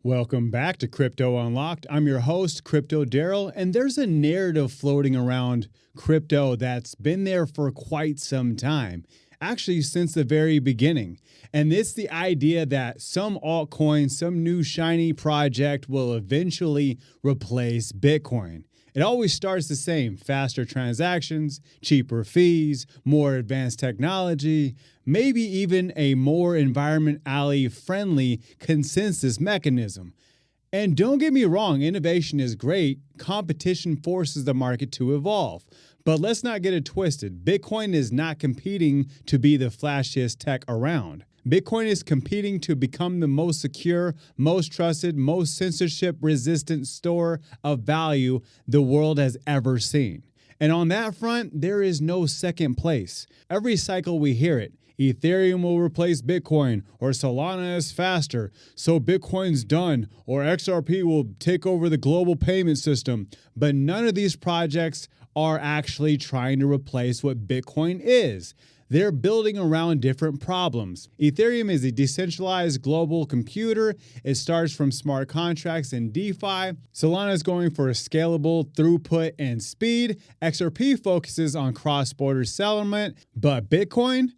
Welcome back to Crypto Unlocked. I'm your host, Crypto Daryl, and there's a narrative floating around crypto that's been there for quite some time, actually since the very beginning. And it's the idea that some altcoin, some new shiny project will eventually replace Bitcoin. It always starts the same: faster transactions, cheaper fees, more advanced technology, maybe even a more environmentally friendly consensus mechanism. And don't get me wrong, innovation is great. Competition forces the market to evolve. But let's not get it twisted. Bitcoin is not competing to be the flashiest tech around. Bitcoin is competing to become the most secure, most trusted, most censorship-resistant store of value the world has ever seen. And on that front, there is no second place. Every cycle we hear it. Ethereum will replace Bitcoin, or Solana is faster, so Bitcoin's done, or XRP will take over the global payment system. But none of these projects are actually trying to replace what Bitcoin is. They're building around different problems. Ethereum is a decentralized global computer. It starts from smart contracts and DeFi. Solana is going for scalable throughput and speed. XRP focuses on cross-border settlement. But Bitcoin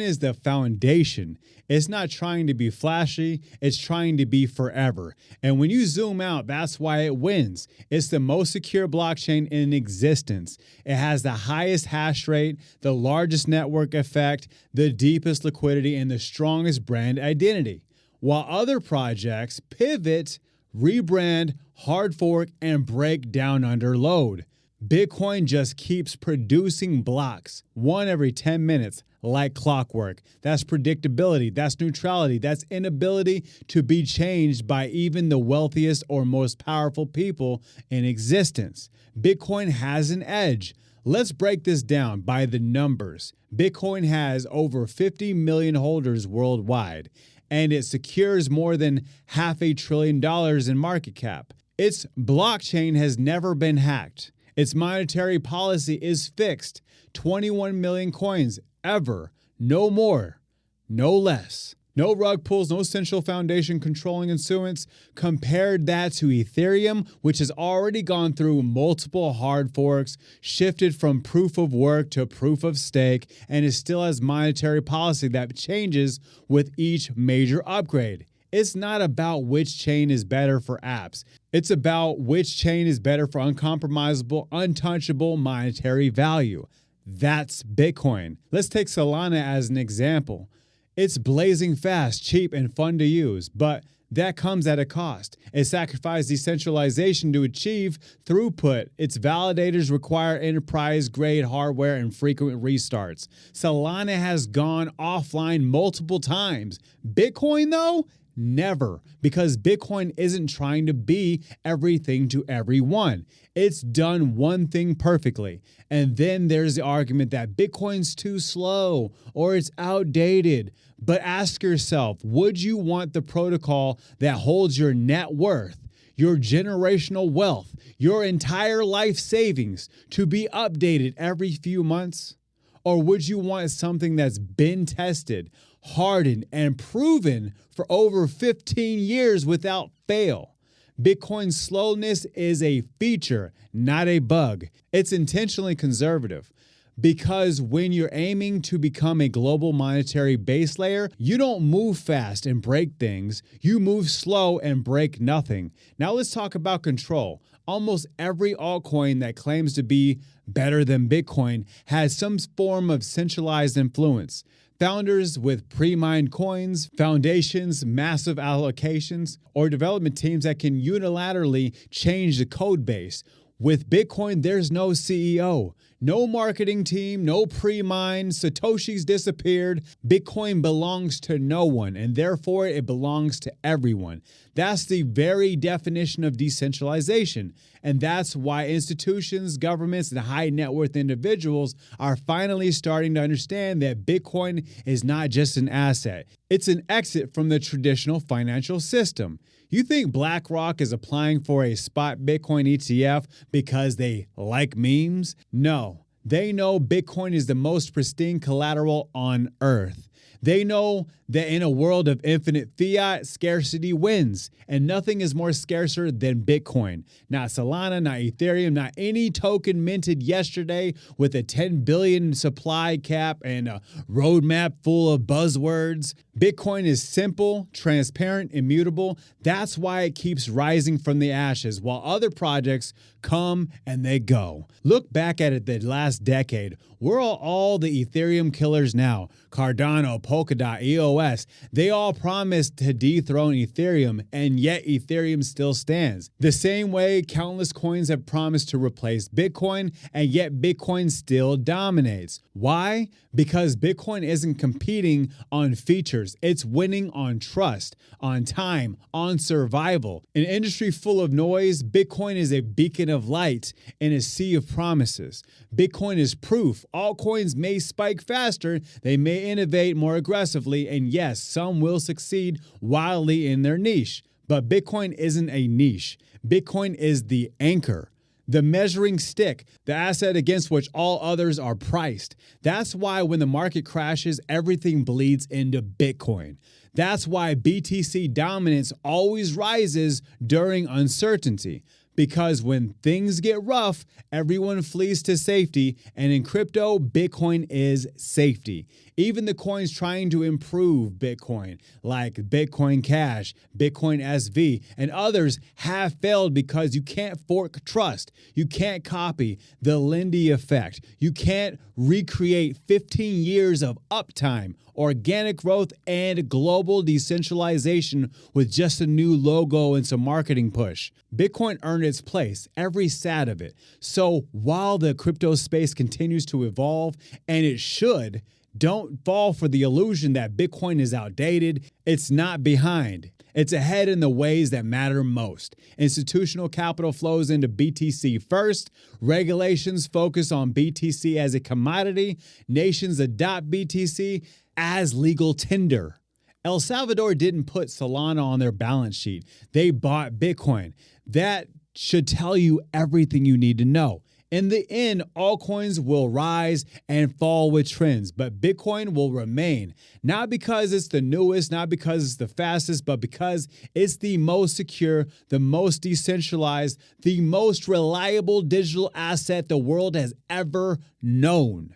is the foundation. It's not trying to be flashy, it's trying to be forever. And when you zoom out, that's why it wins. It's the most secure blockchain in existence. It has the highest hash rate, the largest network effect, the deepest liquidity, and the strongest brand identity. While other projects pivot, rebrand, hard fork, and break down under load, Bitcoin just keeps producing blocks, one every 10 minutes, like clockwork. That's predictability, that's neutrality, that's inability to be changed by even the wealthiest or most powerful people in existence. Bitcoin has an edge. Let's break this down by the numbers. Bitcoin has over 50 million holders worldwide, and it secures more than $500 billion in market cap. Its blockchain has never been hacked. Its monetary policy is fixed. 21 million coins ever. No more. No less. No rug pulls, no central foundation controlling issuance. Compared that to Ethereum, which has already gone through multiple hard forks, shifted from proof of work to proof of stake, and it still has monetary policy that changes with each major upgrade. It's not about which chain is better for apps. It's about which chain is better for uncompromisable, untouchable monetary value. That's Bitcoin. Let's take Solana as an example. It's blazing fast, cheap, and fun to use, but that comes at a cost. It sacrifices decentralization to achieve throughput. Its validators require enterprise-grade hardware and frequent restarts. Solana has gone offline multiple times. Bitcoin, though? Never, because Bitcoin isn't trying to be everything to everyone. It's done one thing perfectly. And then there's the argument that Bitcoin's too slow or it's outdated. But ask yourself, would you want the protocol that holds your net worth, your generational wealth, your entire life savings to be updated every few months? Or would you want something that's been tested, hardened, and proven for over 15 years without fail? Bitcoin's slowness is a feature, not a bug. It's intentionally conservative, because when you're aiming to become a global monetary base layer, you don't move fast and break things. You move slow and break nothing. Now let's talk about control. Almost every altcoin that claims to be better than Bitcoin has some form of centralized influence. Founders with pre-mined coins, foundations, massive allocations, or development teams that can unilaterally change the code base. With Bitcoin, there's no CEO, no marketing team, no pre-mine. Satoshi's disappeared. Bitcoin belongs to no one, and therefore it belongs to everyone. That's the very definition of decentralization. And that's why institutions, governments, and high net worth individuals are finally starting to understand that Bitcoin is not just an asset. It's an exit from the traditional financial system. You think BlackRock is applying for a spot Bitcoin ETF because they like memes? No, they know Bitcoin is the most pristine collateral on earth. They know that in a world of infinite fiat, scarcity wins, and nothing is more scarcer than Bitcoin. Not Solana, not Ethereum, not any token minted yesterday with a 10 billion supply cap and a roadmap full of buzzwords. Bitcoin is simple, transparent, immutable. That's why it keeps rising from the ashes, while other projects come and they go. Look back at it the last decade. We're all the Ethereum killers now. Cardano, Polkadot, EOS, they all promised to dethrone Ethereum, and yet Ethereum still stands. The same way countless coins have promised to replace Bitcoin, and yet Bitcoin still dominates. Why? Because Bitcoin isn't competing on features. It's winning on trust, on time, on survival. In an industry full of noise, Bitcoin is a beacon of light in a sea of promises. Bitcoin is proof. Altcoins may spike faster, they may innovate more aggressively, and yes, some will succeed wildly in their niche. But Bitcoin isn't a niche. Bitcoin is the anchor, the measuring stick, the asset against which all others are priced. That's why when the market crashes, everything bleeds into Bitcoin. That's why BTC dominance always rises during uncertainty. Because when things get rough, everyone flees to safety, and in crypto, Bitcoin is safety. Even the coins trying to improve Bitcoin, like Bitcoin Cash, Bitcoin SV, and others have failed because you can't fork trust. You can't copy the Lindy effect. You can't recreate 15 years of uptime, organic growth, and global decentralization with just a new logo and some marketing push. Bitcoin earned its place, every sat of it. So while the crypto space continues to evolve, and it should, don't fall for the illusion that Bitcoin is outdated. It's not behind. It's ahead in the ways that matter most. Institutional capital flows into BTC first. Regulations focus on BTC as a commodity. Nations adopt BTC as legal tender. El Salvador didn't put Solana on their balance sheet. They bought Bitcoin. That should tell you everything you need to know. In the end, all coins will rise and fall with trends, but Bitcoin will remain. Not because it's the newest, not because it's the fastest, but because it's the most secure, the most decentralized, the most reliable digital asset the world has ever known.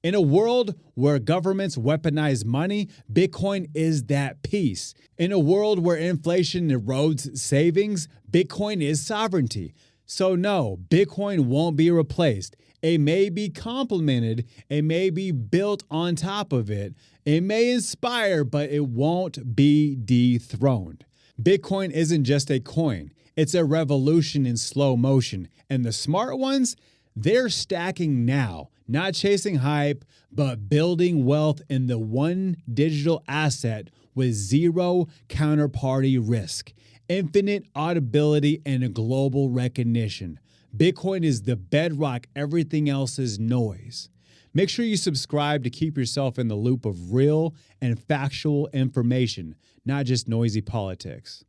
In a world where governments weaponize money, Bitcoin is that piece. In a world where inflation erodes savings, Bitcoin is sovereignty. So no, Bitcoin won't be replaced. It may be complemented, it may be built on top of it, it may inspire, but it won't be dethroned. Bitcoin isn't just a coin, it's a revolution in slow motion. And the smart ones, they're stacking now, not chasing hype, but building wealth in the one digital asset with zero counterparty risk, infinite audibility, and a global recognition. Bitcoin is the bedrock, everything else is noise. Make sure you subscribe to keep yourself in the loop of real and factual information, not just noisy politics.